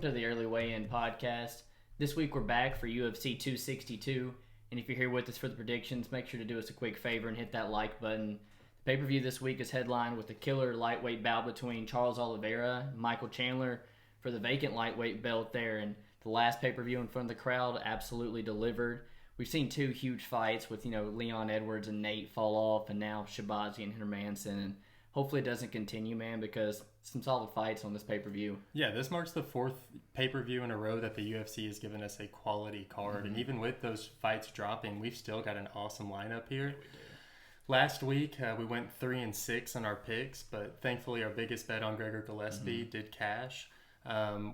to the Early Weigh-In podcast. This week we're back for UFC 262, and if you're here with us for the predictions, make sure to do us a quick favor and hit that like button. The pay-per-view this week is headlined with a killer lightweight bout between Charles Oliveira and Michael Chandler for the vacant lightweight belt there, and the last pay-per-view in front of the crowd absolutely delivered. We've seen two huge fights with, Leon Edwards and Nate fall off, and now Chookagian and Hermanson, and hopefully it doesn't continue, man, because some solid fights on this pay-per-view. Yeah, this marks the fourth pay-per-view in a row that the UFC has given us a quality card. And even with those fights dropping, we've still got an awesome lineup here. Yeah, we do. Last week, we went 3-6 on our picks, but thankfully our biggest bet on Gregor Gillespie did cash.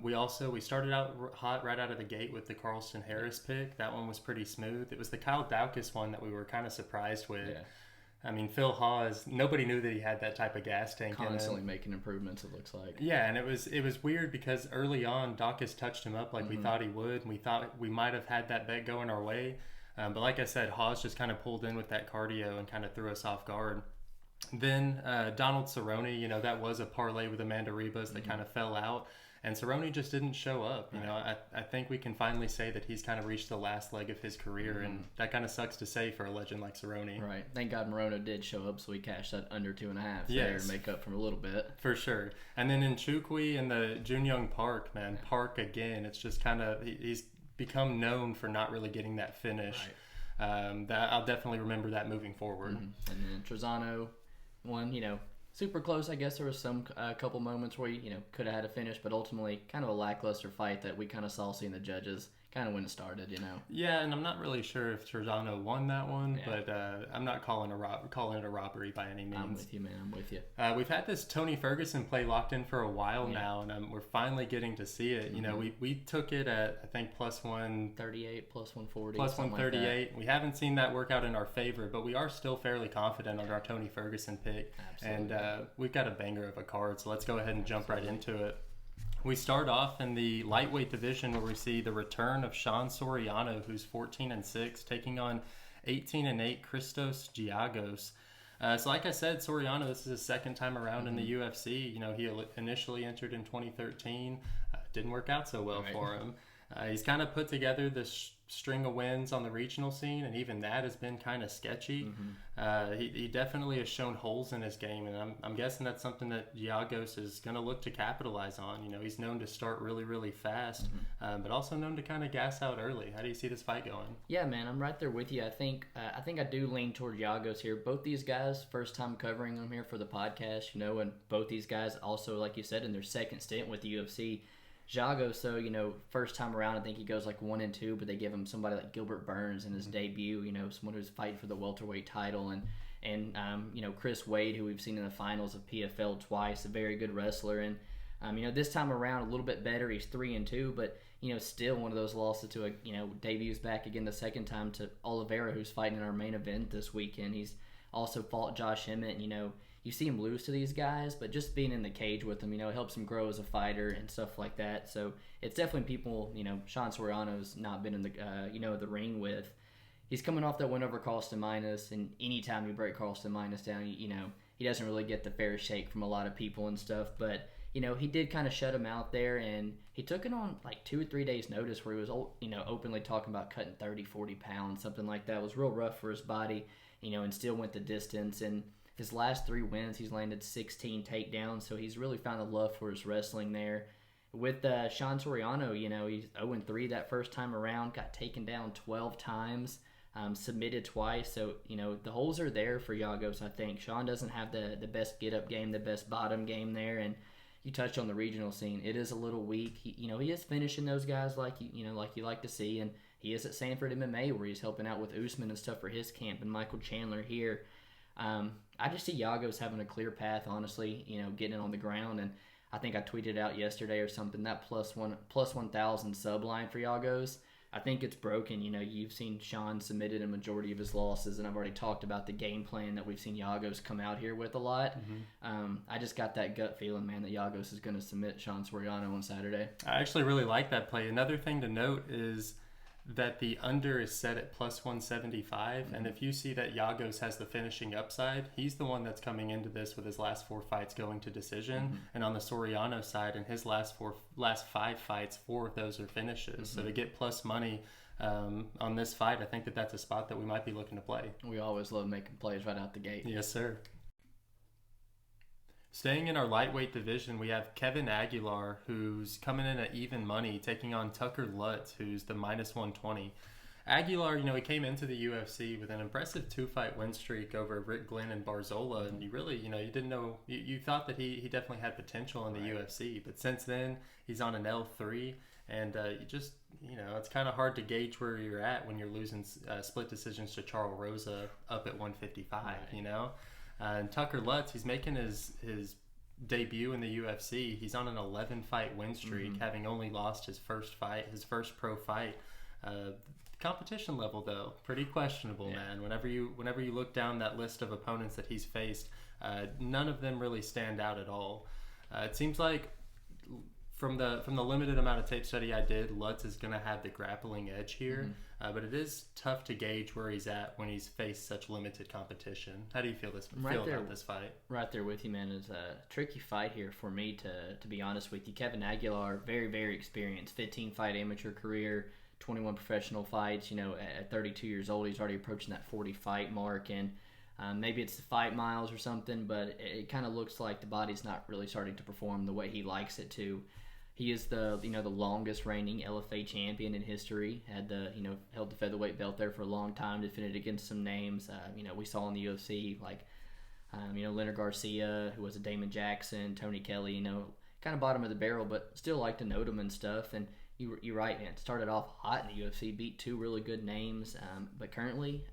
We started out hot right out of the gate with the Carlston Harris pick. That one was pretty smooth. It was the Kyle Daukaus one that we were kind of surprised with. Yeah. I mean, Phil Hawes, nobody knew that he had that type of gas tank Constantly making improvements, it looks like. Yeah, and it was weird because early on, Daukaus touched him up like we thought he would, and we thought we might have had that bet going our way. But like I said, Hawes just kind of pulled in with that cardio and kind of threw us off guard. Then Donald Cerrone, that was a parlay with Amanda Ribas that kind of fell out. And Cerrone just didn't show up. I think we can finally say that he's kind of reached the last leg of his career, and that kind of sucks to say for a legend like Cerrone. Right. Thank God Morono did show up, so we cashed that under 2.5 there to make up for a little bit. For sure. And then in Chukwi and the Junyoung Park, man, Park again, it's just kind of, he's become known for not really getting that finish. Right. That I'll definitely remember that moving forward. And then Trezano won, super close. I guess there was some couple moments where could have had a finish, but ultimately kind of a lackluster fight that we kind of saw seeing the judges kind of when it started. Yeah, and I'm not really sure if Trezano won that one, but I'm not calling it a robbery by any means. I'm with you, man. I'm with you. We've had this Tony Ferguson play locked in for a while now, and we're finally getting to see it. We took it at, I think, plus 138, plus 140, plus 138. Like we haven't seen that work out in our favor, but we are still fairly confident on our Tony Ferguson pick. Absolutely. And we've got a banger of a card, so let's go ahead and jump right into it. We start off in the lightweight division where we see the return of Sean Soriano, who's 14-6, taking on 18-8 Christos Giagos. So like I said, Soriano, this is his second time around in the UFC. He initially entered in 2013. Didn't work out so well for him. He's kind of put together this string of wins on the regional scene, and even that has been kind of sketchy. He definitely has shown holes in his game, and I'm guessing that's something that Giagos is going to look to capitalize on. He's known to start really, really fast, but also known to kind of gas out early. How do you see this fight going? Yeah, man, I'm right there with you. I think I do lean toward Giagos here. Both these guys, first time covering them here for the podcast, and both these guys also, like you said, in their second stint with the UFC. Giagos, so, first time around, I think he goes like 1-2, but they give him somebody like Gilbert Burns in his debut, someone who's fighting for the welterweight title, and Chris Wade, who we've seen in the finals of PFL twice, a very good wrestler, and, this time around a little bit better. He's 3-2, but, still one of those losses to debuts back again the second time to Oliveira, who's fighting in our main event this weekend. He's also fought Josh Emmett, and, you see him lose to these guys, but just being in the cage with him, it helps him grow as a fighter and stuff like that. So it's definitely people, Sean Soriano's not been in the, the ring with. He's coming off that win over Carlston Minus, and anytime you break Carlston Minus down, he doesn't really get the fair shake from a lot of people and stuff. But, he did kind of shut him out there, and he took it on like 2 or 3 days' notice where he was, openly talking about cutting 30, 40 pounds, something like that. It was real rough for his body, and still went the distance. And his last 3 wins, he's landed 16 takedowns, so he's really found a love for his wrestling there. With Sean Soriano, he's 0-3 that first time around, got taken down 12 times, submitted twice. So, the holes are there for Giagos, I think. Sean doesn't have the best get-up game, the best bottom game there, and you touched on the regional scene. It is a little weak. He is finishing those guys like you like to see, and he is at Sanford MMA where he's helping out with Usman and stuff for his camp, and Michael Chandler here. I just see Giagos having a clear path, honestly, getting it on the ground. And I think I tweeted out yesterday or something, that plus 1,000 sub line for Giagos, I think it's broken. You've seen Sean submitted a majority of his losses, and I've already talked about the game plan that we've seen Giagos come out here with a lot. I just got that gut feeling, man, that Giagos is going to submit Sean Soriano on Saturday. I actually really like that play. Another thing to note is that the under is set at plus 175, and if you see that Giagos has the finishing upside, he's the one that's coming into this with his last 4 fights going to decision, and on the Soriano side, in his last 5 fights, 4 of those are finishes. So to get plus money on this fight, I think that's a spot that we might be looking to play. We always love making plays right out the gate. Yes, sir. Staying in our lightweight division, we have Kevin Aguilar, who's coming in at even money, taking on Tucker Lutz, who's the minus 120. Aguilar, he came into the UFC with an impressive 2-fight win streak over Rick Glenn and Barboza, and you really, you didn't know, you thought that he definitely had potential in the UFC, but since then, he's on an L3, and it's kind of hard to gauge where you're at when you're losing split decisions to Charles Rosa up at 155, right. And Tucker Lutz, he's making his debut in the UFC. He's on an 11-fight win streak, having only lost his first pro fight. Competition level, though, pretty questionable, man. Whenever you look down that list of opponents that he's faced, none of them really stand out at all. It seems like from the limited amount of tape study I did, Lutz is going to have the grappling edge here, but it is tough to gauge where he's at when he's faced such limited competition. How do you feel about this fight? Right there with you, man. It's a tricky fight here for me, to be honest with you. Kevin Aguilar, very, very experienced, 15-fight amateur career, 21 professional fights. At 32 years old, he's already approaching that 40-fight mark, and maybe it's the fight miles or something, but it kind of looks like the body's not really starting to perform the way he likes it to. He is the longest reigning LFA champion in history. Held the featherweight belt there for a long time. Defended against some names we saw in the UFC like Leonard Garcia, who was a Damon Jackson, Tony Kelly. Kind of bottom of the barrel, but still like to note him and stuff. And you're right, man. Started off hot in the UFC, beat 2 really good names, but currently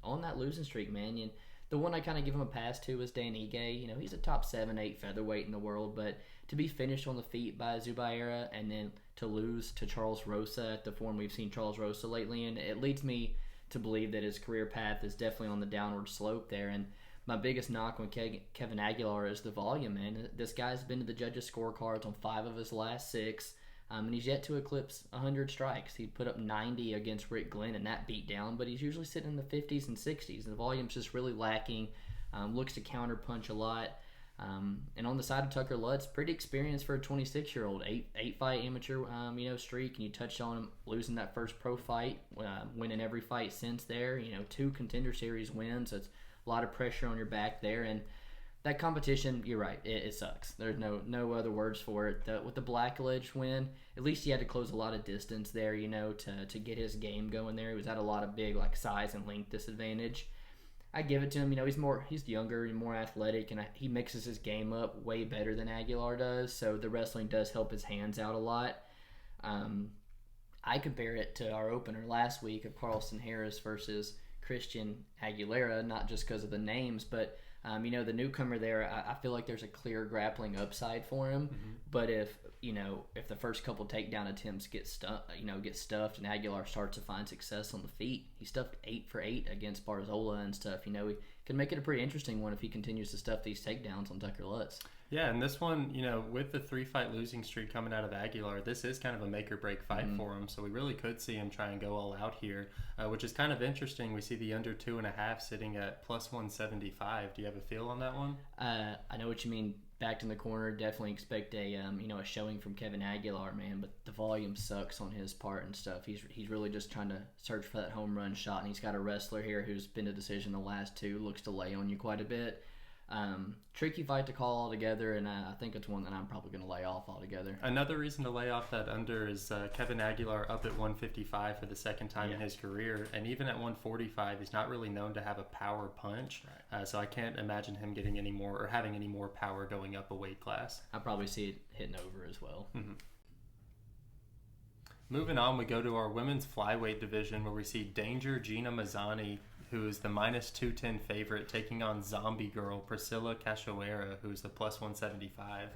on that losing streak, man. The one I kind of give him a pass to is Dan Ige. He's a top 7-8 featherweight in the world, but to be finished on the feet by Zubaira and then to lose to Charles Rosa at the form we've seen Charles Rosa lately, and it leads me to believe that his career path is definitely on the downward slope there. And my biggest knock on Kevin Aguilar is the volume, man. This guy's been to the judges' scorecards on 5 of his last 6. And he's yet to eclipse 100 strikes. He put up 90 against Rick Glenn in that beatdown, but he's usually sitting in the 50s and 60s. The volume's just really lacking. Looks to counter punch a lot. And on the side of Tucker Lutz, pretty experienced for a 26-year-old. 8-fight amateur streak, and you touched on him losing that first pro fight, winning every fight since there. 2 Contender Series wins. So it's a lot of pressure on your back there, and that competition, you're right, it sucks. There's no other words for it. With the Blackledge win, at least he had to close a lot of distance there, to get his game going there. He was at a lot of big size and length disadvantage. I give it to him. He's younger and more athletic, and he mixes his game up way better than Aguilar does. So the wrestling does help his hands out a lot. I compare it to our opener last week of Carlston Harris versus Christian Aguilera, not just because of the names, but the newcomer there, I feel like there's a clear grappling upside for him. But if the first couple takedown attempts get stuffed, and Aguilar starts to find success on the feet, he stuffed 8 for 8 against Barzola and stuff. He could make it a pretty interesting one if he continues to stuff these takedowns on Tucker Lutz. Yeah, and this one, with the 3-fight losing streak coming out of Aguilar, this is kind of a make-or-break fight for him, so we really could see him try and go all out here, which is kind of interesting. We see the under 2.5 sitting at plus 175. Do you have a feel on that one? I know what you mean. Backed in the corner, definitely expect a showing from Kevin Aguilar, man, but the volume sucks on his part and stuff. He's really just trying to search for that home run shot, and he's got a wrestler here who's been a decision the last 2, looks to lay on you quite a bit. Tricky fight to call altogether, and I think it's one that I'm probably going to lay off altogether. Another reason to lay off that under is Kevin Aguilar up at 155 for the second time in his career, and even at 145, he's not really known to have a power punch, so I can't imagine him getting any more or having any more power going up a weight class. I probably see it hitting over as well. Moving on, we go to our women's flyweight division where we see Danger Gina Mazany, who is the minus 210 favorite, taking on Zombie Girl Priscila Cachoeira, who's the plus 175.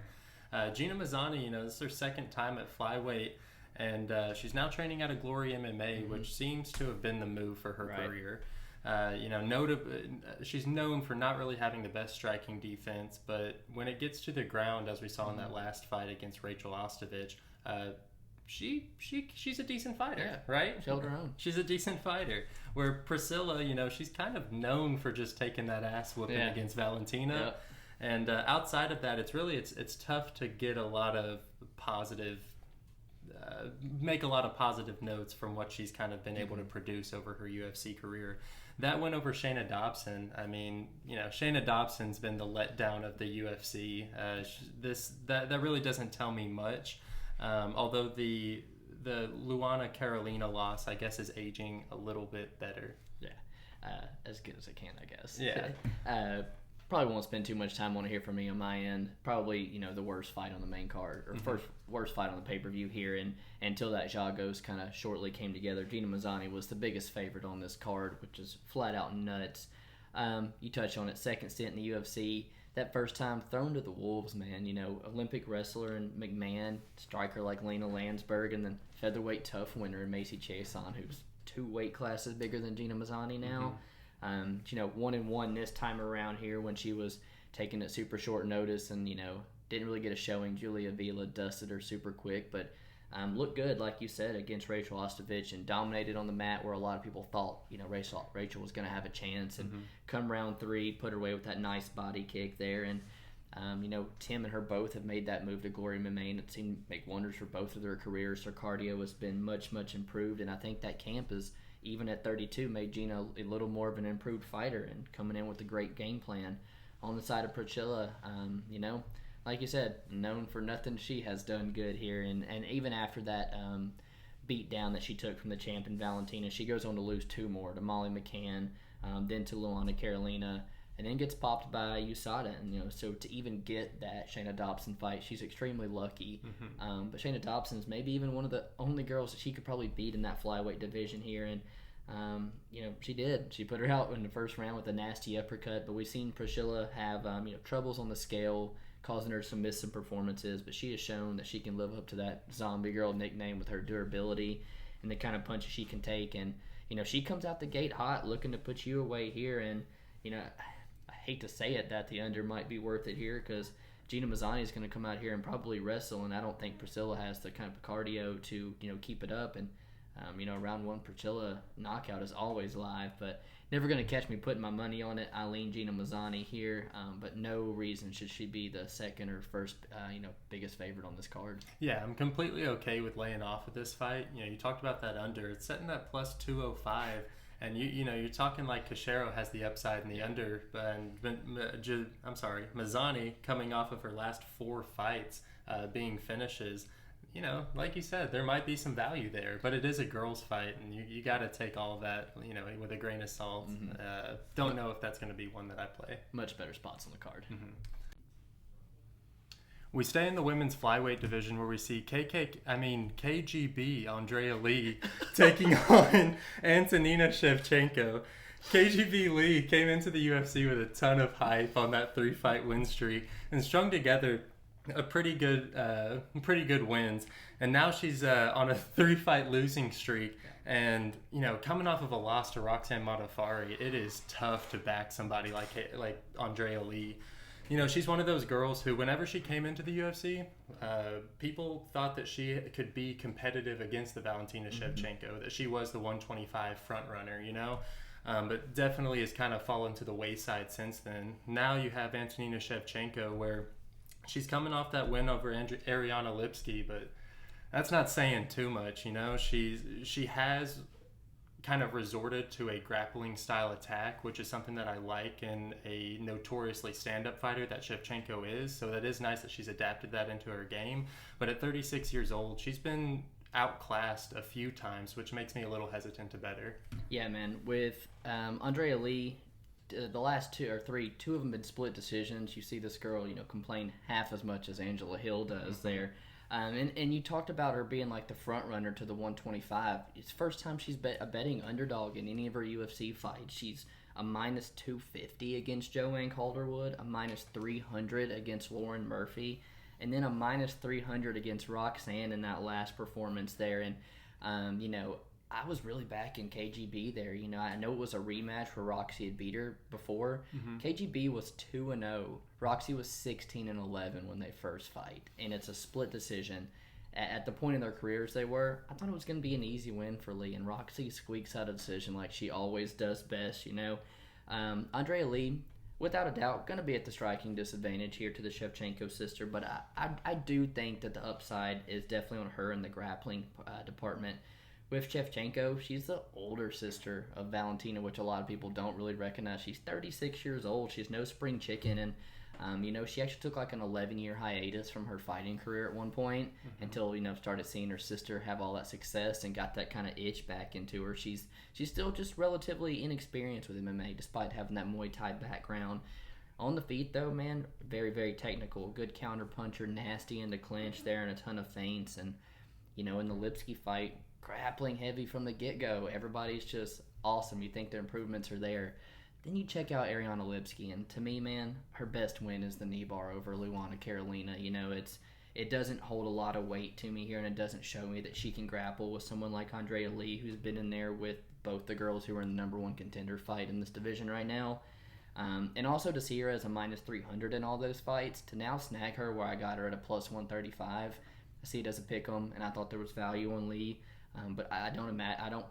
Gina Mazany, this is her second time at flyweight, and she's now training out of Glory MMA, which seems to have been the move for her career. She's known for not really having the best striking defense, but when it gets to the ground, as we saw in that last fight against Rachel Ostovich, she's a decent fighter, right? She held her own. She's a decent fighter. Where Priscila, she's kind of known for just taking that ass whooping against Valentina. Yep. And outside of that, it's tough to get a lot of positive, make a lot of positive notes from what she's kind of been able to produce over her UFC career. That went over Shayna Dobson. I mean, Shayna Dobson's been the letdown of the UFC. That really doesn't tell me much. Although the Luana Carolina loss, I guess, is aging a little bit better. Yeah, as good as it can, I guess. Yeah. Probably won't spend too much time on it here for me on my end. Probably, the worst fight on the main card, or worst fight on the pay-per-view here. And until that Giagos kind of shortly came together, Gina Mazany was the biggest favorite on this card, which is flat out nuts. You touch on it, second stint in the UFC. That first time thrown to the wolves, man. Olympic wrestler and McMahon, striker like Lena Landsberg, and then featherweight tough winner in Macy Chiasson, who's 2 weight classes bigger than Gina Mazany now. 1-1 this time around here when she was taken at super short notice and, didn't really get a showing. Julia Vila dusted her super quick, but looked good, like you said, against Rachel Ostovich and dominated on the mat where a lot of people thought, Rachel was going to have a chance. And come round 3, put her away with that nice body kick there. And, Tim and her both have made that move to Glory MMA. It seemed to make wonders for both of their careers. Her cardio has been much, much improved, and I think that camp is, even at 32, made Gina a little more of an improved fighter and coming in with a great game plan. On the side of Priscila, like you said, known for nothing, she has done good here. And even after that beat down that she took from the champion Valentina, she goes on to lose 2 more, to Molly McCann, then to Luana Carolina, and then gets popped by USADA. And, so to even get that Shayna Dobson fight, she's extremely lucky. But Shayna Dobson's maybe even one of the only girls that she could probably beat in that flyweight division here. And, she did. She put her out in the first round with a nasty uppercut. But we've seen Priscila have, troubles on the scale, causing her some missing performances. But she has shown that she can live up to that zombie girl nickname with her durability and the kind of punches she can take. And, she comes out the gate hot, looking to put you away here. And, I hate to say it, that the under might be worth it here because Gina Mazany is going to come out here and probably wrestle, and I don't think Priscila has the kind of cardio to keep it up. And round 1 Priscila knockout is always live, but never going to catch me putting my money on it. I lean Gina Mazany here, but no reason should she be the second or first biggest favorite on this card. Yeah, I'm completely okay with laying off with this fight. You talked about that under. It's setting that plus 205. And you're talking like Cachoeira has the upside in the under, Mazany coming off of her last 4 fights being finishes. Like you said, there might be some value there, but it is a girls' fight, and you got to take all of that, with a grain of salt. Don't know if that's going to be one that I play. Much better spots on the card. We stay in the women's flyweight division where we see KGB Andrea Lee taking on Antonina Shevchenko. KGB Lee came into the UFC with a ton of hype on that 3-fight win streak and strung together a pretty good wins. And now she's on a 3-fight losing streak. And, coming off of a loss to Roxanne Modafferi, it is tough to back somebody like Andrea Lee. She's one of those girls who, whenever she came into the UFC, people thought that she could be competitive against the Valentina Shevchenko, that she was the 125 front runner, but definitely has kind of fallen to the wayside since then. Now you have Antonina Shevchenko, where she's coming off that win over Ariana Lipski, but that's not saying too much, She has kind of resorted to a grappling style attack, which is something that I like in a notoriously stand-up fighter that Shevchenko is. So that is nice that she's adapted that into her game. But at 36 years old, she's been outclassed a few times, which makes me a little hesitant to bet her. Yeah, man. With Andrea Lee, the last 2 or 3, 2 of them been split decisions. You see this girl, complain half as much as Angela Hill does there. And you talked about her being like the front runner to the 125. It's the first time she's a betting underdog in any of her UFC fights. She's a minus 250 against Joanne Calderwood, a minus 300 against Lauren Murphy, and then a minus 300 against Roxanne in that last performance there. And, I was really back in KGB there. I know it was a rematch where Roxy had beat her before. KGB was 2-0. Roxy was 16-11 when they first fight, and it's a split decision. at the point in their careers they were, I thought it was going to be an easy win for Lee. And Roxy squeaks out a decision like she always does best, Andrea Lee, without a doubt, going to be at the striking disadvantage here to the Shevchenko sister. But I do think that the upside is definitely on her in the grappling department. With Shevchenko, she's the older sister of Valentina, which a lot of people don't really recognize. She's 36 years old. She's no spring chicken. And, she actually took like an 11-year hiatus from her fighting career at one point until, started seeing her sister have all that success and got that kind of itch back into her. She's still just relatively inexperienced with MMA despite having that Muay Thai background. On the feet, though, man, very, very technical. Good counter puncher, nasty in the clinch there, and a ton of feints. And, in the Lipsky fight, grappling heavy from the get-go. Everybody's just awesome. You think their improvements are there. Then you check out Ariana Lipsky, and to me, man, her best win is the knee bar over Luana Carolina. It doesn't hold a lot of weight to me here, and it doesn't show me that she can grapple with someone like Andrea Lee, who's been in there with both the girls who are in the number one contender fight in this division right now. And also to see her as a minus 300 in all those fights, to now snag her where I got her at a plus 135, I see it as a pick 'em, and I thought there was value on Lee. But I don't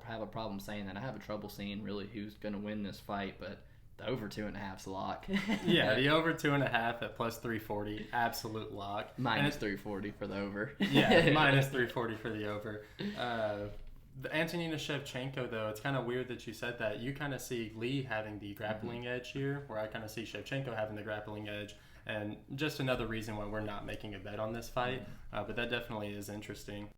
have a problem saying that. I have a trouble seeing really who's going to win this fight, but the over 2.5's a lock. Yeah, the over 2.5 at plus 340, absolute lock. Minus 340 for the over. Yeah, minus 340 for the over. The Antonina Shevchenko, though, it's kind of weird that you said that. You kind of see Lee having the grappling edge here, where I kind of see Shevchenko having the grappling edge. And just another reason why we're not making a bet on this fight. But that definitely is interesting.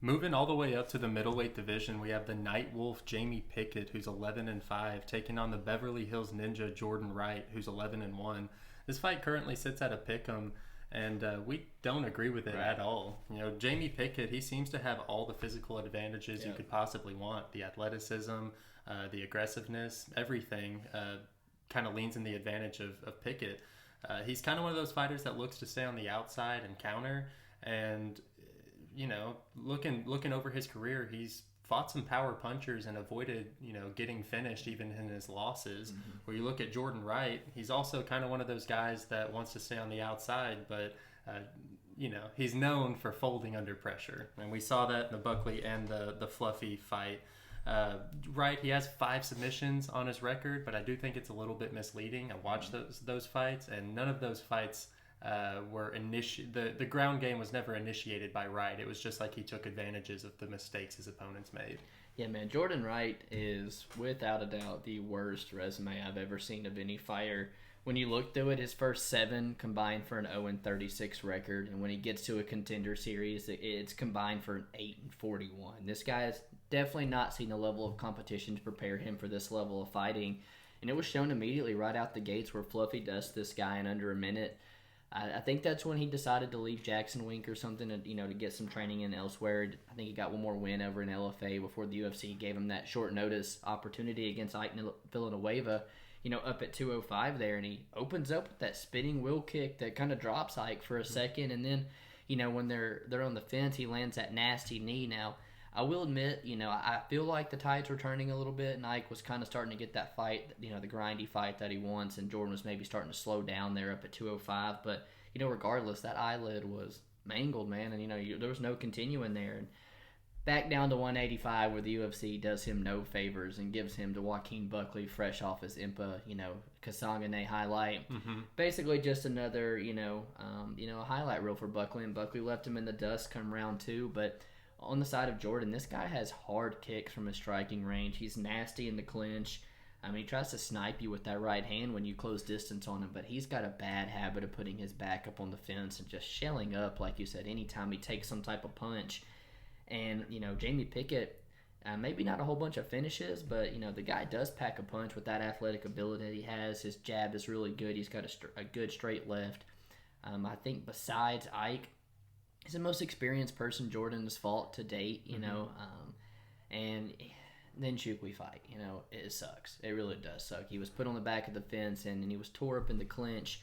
Moving all the way up to the middleweight division, we have the Night Wolf Jamie Pickett, who's 11-5, taking on the Beverly Hills Ninja Jordan Wright, who's 11-1. This fight currently sits at a pick'em, and we don't agree with it at all. Jamie Pickett, he seems to have all the physical advantages you could possibly want. The athleticism, the aggressiveness, everything kind of leans in the advantage of Pickett. He's kind of one of those fighters that looks to stay on the outside and counter, and looking over his career, he's fought some power punchers and avoided, getting finished even in his losses. Where you look at Jordan Wright, he's also kind of one of those guys that wants to stay on the outside, but, he's known for folding under pressure. And we saw that in the Buckley and the Fluffy fight. Wright, he has 5 submissions on his record, but I do think it's a little bit misleading. I watched those fights, and none of those fights the ground game was never initiated by Wright. It was just like he took advantages of the mistakes his opponents made. Yeah, man, Jordan Wright is without a doubt the worst resume I've ever seen of any fighter. When you look through it, his first 7 combined for an 0-36 record, and when he gets to a contender series, it's combined for an 8-41. This guy has definitely not seen the level of competition to prepare him for this level of fighting, and it was shown immediately right out the gates where Fluffy dusts this guy in under a minute. I think that's when he decided to leave Jackson Wink or something to get some training in elsewhere. I think he got one more win over in LFA before the UFC gave him that short notice opportunity against Ike Villanueva, up at 205 there, and he opens up with that spinning wheel kick that kind of drops Ike for a second, and then, when they're on the fence, he lands that nasty knee. Now, I will admit, I feel like the tides were turning a little bit, and Ike was kind of starting to get that fight, the grindy fight that he wants, and Jordan was maybe starting to slow down there up at 205. But, regardless, that eyelid was mangled, man, and, there was no continuing there. And back down to 185 where the UFC does him no favors and gives him to Joaquin Buckley fresh off his IMPA, Kasangane highlight. Basically just another, a highlight reel for Buckley, and Buckley left him in the dust come round 2, but on the side of Jordan, this guy has hard kicks from his striking range. He's nasty in the clinch. He tries to snipe you with that right hand when you close distance on him, but he's got a bad habit of putting his back up on the fence and just shelling up, like you said, anytime he takes some type of punch. And, Jamie Pickett, maybe not a whole bunch of finishes, but, the guy does pack a punch with that athletic ability that he has. His jab is really good. He's got a good straight left. I think besides Ike, he's the most experienced person Jordan has fought to date, and then Chook we fight, it sucks. It really does suck. He was put on the back of the fence, and he was tore up in the clinch,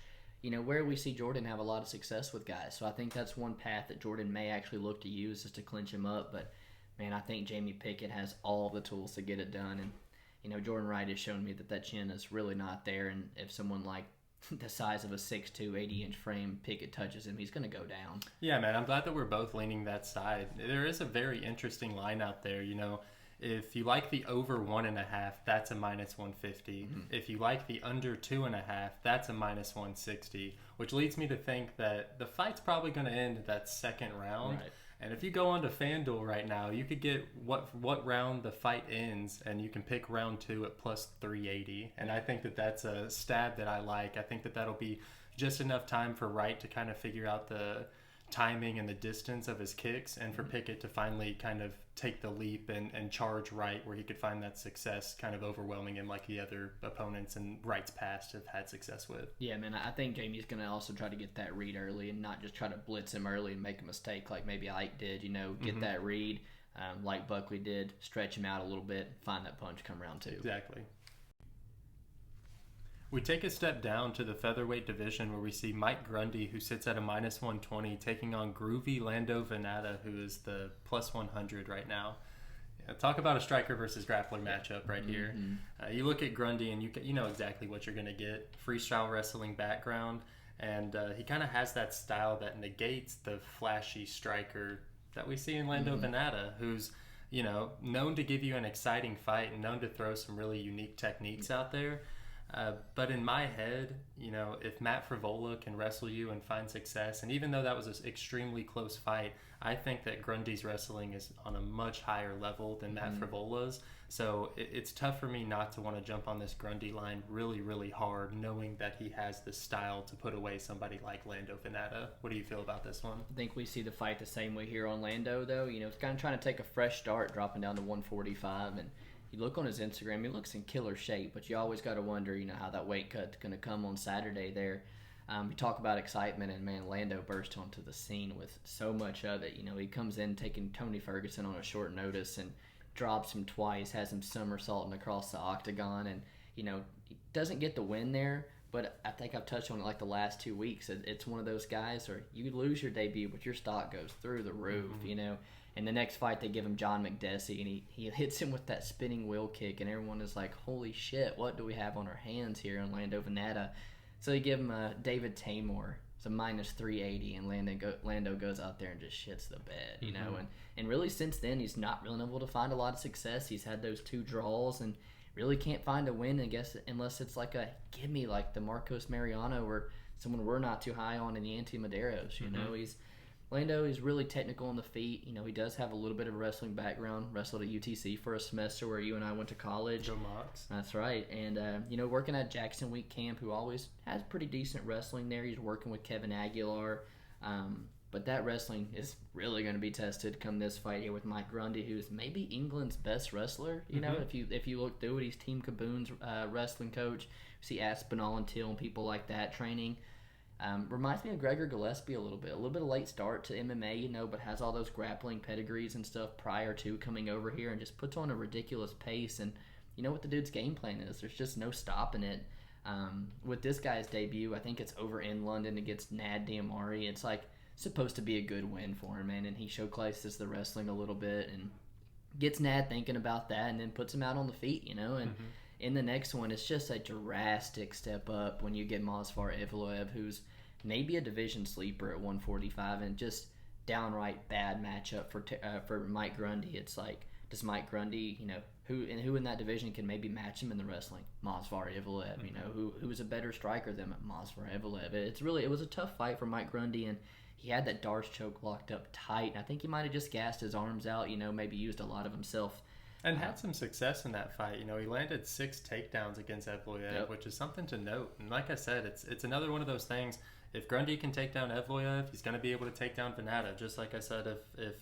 where we see Jordan have a lot of success with guys. So I think that's one path that Jordan may actually look to use, is to clinch him up. But, man, I think Jamie Pickett has all the tools to get it done. And, Jordan Wright has shown me that chin is really not there. And if someone like the size of a 6'2", 80-inch frame, Pickett touches him, he's going to go down. Yeah, man, I'm glad that we're both leaning that side. There is a very interesting line out there, you know. If you like the over 1.5, that's a minus 150. Mm-hmm. If you like the under 2.5, that's a minus 160, which leads me to think that the fight's probably going to end that second round. Right. And if you go on to FanDuel right now, you could get what round the fight ends, and you can pick round 2 at plus 380. And I think that that's a stab that I like. I think that that'll be just enough time for Wright to kind of figure out the timing and the distance of his kicks, and for Pickett to finally kind of take the leap and charge Wright where he could find that success, kind of overwhelming him like the other opponents in Wright's past have had success with. Yeah, man, I think Jamie's going to also try to get that read early and not just try to blitz him early and make a mistake like maybe Ike did, you know, get that read like Buckley did, stretch him out a little bit, find that punch come round 2. Exactly. We take a step down to the featherweight division where we see Mike Grundy, who sits at a minus 120, taking on groovy Lando Vannata, who is the plus 100 right now. Yeah, talk about a striker versus grappler matchup right here. You look at Grundy and you know exactly what you're going to get. Freestyle wrestling background, and he kind of has that style that negates the flashy striker that we see in Lando Vannata, who's, you know, known to give you an exciting fight and known to throw some really unique techniques out there. But in my head, you know, if Matt Frivola can wrestle you and find success, and even though that was an extremely close fight, I think that Grundy's wrestling is on a much higher level than Matt Frivola's. So it's tough for me not to want to jump on this Grundy line really, really hard, knowing that he has the style to put away somebody like Lando Vannata. What do you feel about this one? I think we see the fight the same way here on Lando, though. You know, it's kind of trying to take a fresh start, dropping down to 145, and you look on his Instagram, he looks in killer shape, but you always got to wonder, you know, how that weight cut's going to come on Saturday there. You talk about excitement, and, man, Lando burst onto the scene with so much of it. You know, he comes in taking Tony Ferguson on a short notice and drops him twice, has him somersaulting across the octagon, and, you know, he doesn't get the win there, but I think I've touched on it like the last 2 weeks. It's one of those guys where you lose your debut, but your stock goes through the roof, you know. In the next fight, they give him John McDessie, and he hits him with that spinning wheel kick, and everyone is like, holy shit, what do we have on our hands here in Lando Vannata? So they give him David Tamor. It's a minus 380, and Lando goes out there and just shits the bed, you know. And really since then, he's not really able to find a lot of success. He's had those 2 draws and really can't find a win, I guess, unless it's like a gimme like the Marcos Mariano or someone we're not too high on in the Anti-Maderos, you know. Lando is really technical on the feet. You know, he does have a little bit of a wrestling background. Wrestled at UTC for a semester where you and I went to college. Joe Mox. That's right. And, you know, working at Jackson Week Camp, who always has pretty decent wrestling there. He's working with Kevin Aguilar. But that wrestling is really going to be tested come this fight here with Mike Grundy, who's maybe England's best wrestler. You know, if you look through it, he's Team Kaboom's wrestling coach. You see Aspinall and Till and people like that training. Reminds me of Gregor Gillespie a little bit of late start to MMA, you know, but has all those grappling pedigrees and stuff prior to coming over here and just puts on a ridiculous pace. And you know what the dude's game plan is. There's just no stopping it. With this guy's debut, I think it's over in London against Nad Diamari. It's like supposed to be a good win for him, man, and he showcases the wrestling a little bit and gets Nad thinking about that and then puts him out on the feet, you know. And in the next one, it's just a drastic step up when you get Movsar Evloev, who's maybe a division sleeper at 145, and just downright bad matchup for Mike Grundy. It's like, does Mike Grundy, you know, who in that division can maybe match him in the wrestling? Movsar Evloev, you know, who is a better striker than Movsar Evloev. It was a tough fight for Mike Grundy, and he had that Darce choke locked up tight. I think he might have just gassed his arms out, you know, maybe used a lot of himself. And had some success in that fight. You know, he landed 6 takedowns against Evloev, which is something to note. And like I said, it's another one of those things. If Grundy can take down Evloev, he's going to be able to take down Vannata. Just like I said, if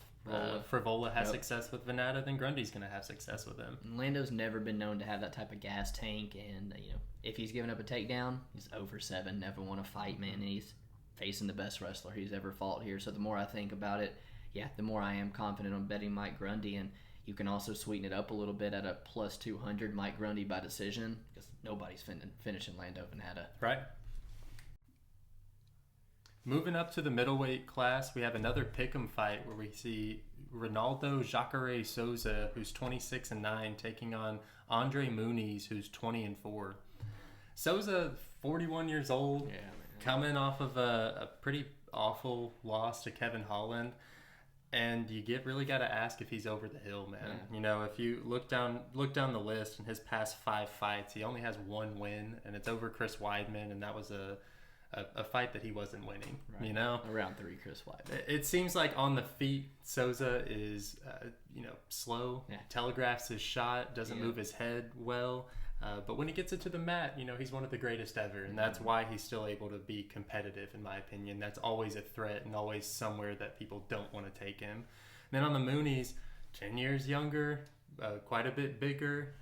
Frivola has success with Vannata, then Grundy's going to have success with him. Lando's never been known to have that type of gas tank, and you know, if he's given up a takedown, he's 0-7, never won a fight, man. And he's facing the best wrestler he's ever fought here. So the more I think about it, the more I am confident on betting Mike Grundy. And you can also sweeten it up a little bit at a plus 200 Mike Grundy by decision, because nobody's finishing Lando Vannata. Right. Moving up to the middleweight class, we have another pick'em fight where we see Ronaldo Jacare Souza, who's 26-9, taking on Andre Muniz, who's 20-4. Souza 41 years old, Yeah, man. coming off of a pretty awful loss to Kevin Holland. And you really got to ask if he's over the hill, man. Yeah. You know, if you look down the list in his past 5 fights, he only has 1 win, and it's over Chris Weidman, and that was a fight that he wasn't winning. Right. You know, round 3, Chris Weidman. It seems like on the feet, Souza is slow, telegraphs his shot, doesn't move his head well. But when he gets it to the mat, he's one of the greatest ever, and that's why he's still able to be competitive, in my opinion. That's always a threat and always somewhere that people don't want to take him. And then on the Muniz, 10 years younger, quite a bit bigger.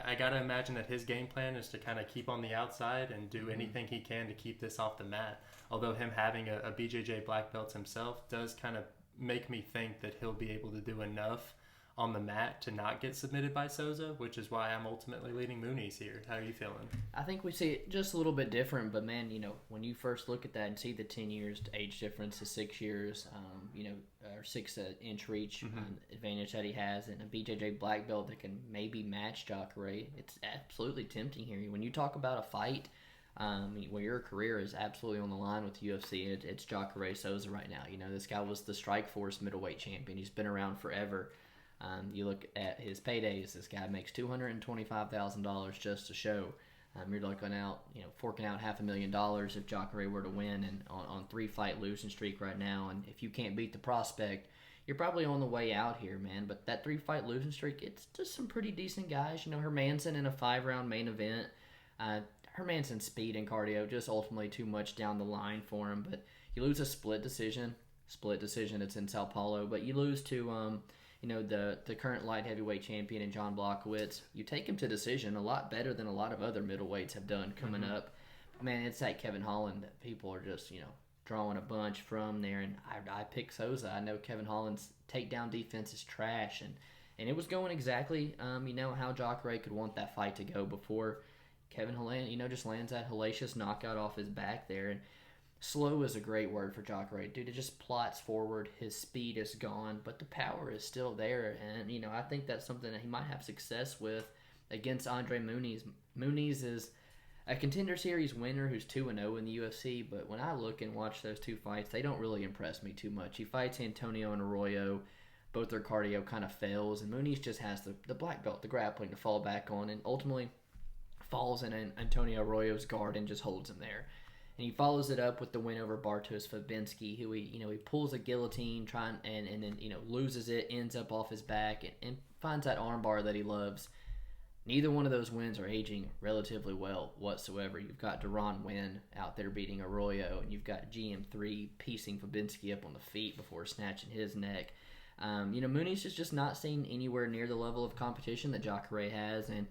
I got to imagine that his game plan is to kind of keep on the outside and do anything he can to keep this off the mat. Although him having a BJJ black belt himself does kind of make me think that he'll be able to do enough on the mat to not get submitted by Souza, which is why I'm ultimately leading Muniz here. How are you feeling? I think we see it just a little bit different, but man, when you first look at that and see the 10 years age difference, the 6 years, or 6-inch reach advantage that he has, and a BJJ black belt that can maybe match Jacare, it's absolutely tempting here. When you talk about a fight where your career is absolutely on the line with the UFC, it's Jacare Souza right now. This guy was the Strikeforce middleweight champion. He's been around forever. You look at his paydays, this guy makes $225,000 just to show. You're looking out, forking out $500,000 if Jacare were to win and on 3-fight losing streak right now. And if you can't beat the prospect, you're probably on the way out here, man. But that 3-fight losing streak, it's just some pretty decent guys. Hermanson in a 5-round main event. Hermanson's speed and cardio just ultimately too much down the line for him. But you lose a split decision. It's in Sao Paulo. But you lose to the current light heavyweight champion in John Blachowicz. You take him to decision a lot better than a lot of other middleweights have done coming up. Man, it's that Kevin Holland that people are just, drawing a bunch from there. And I pick Souza. I know Kevin Holland's takedown defense is trash. And it was going exactly, how Jacare could want that fight to go before Kevin Holland, just lands that hellacious knockout off his back there. And slow is a great word for Jacare. Dude, it just plots forward. His speed is gone, but the power is still there. And, I think that's something that he might have success with against Andre Muniz. Muniz is a Contender Series winner who's 2-0 in the UFC, but when I look and watch those 2 fights, they don't really impress me too much. He fights Antonio and Araujo. Both their cardio kind of fails, and Muniz just has the black belt, the grappling to fall back on, and ultimately falls in Antonio Arroyo's guard and just holds him there. And he follows it up with the win over Bartosz Fabinski, who he pulls a guillotine, and then loses it, ends up off his back, and finds that armbar that he loves. Neither one of those wins are aging relatively well whatsoever. You've got Duran Wynn out there beating Arroyo, and you've got GM3 piecing Fabinski up on the feet before snatching his neck. Muniz is just not seen anywhere near the level of competition that Jacare has, and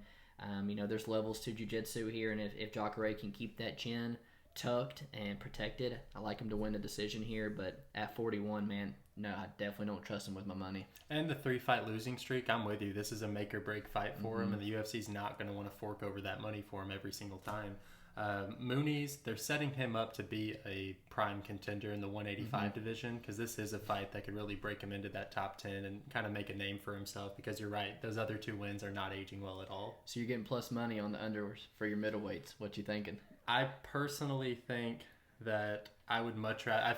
there's levels to jiu-jitsu here, and if Jacare can keep that chin tucked and protected, I like him to win the decision here. But at 41, man, no, I definitely don't trust him with my money. And the 3-fight losing streak, I'm with you. This is a make or break fight for him, and the UFC's not going to want to fork over that money for him every single time. Muniz, they're setting him up to be a prime contender in the 185 division, because this is a fight that could really break him into that top 10 and kind of make a name for himself, because you're right, those other 2 wins are not aging well at all. So you're getting plus money on the unders for your middleweights. What you thinking? I personally think that I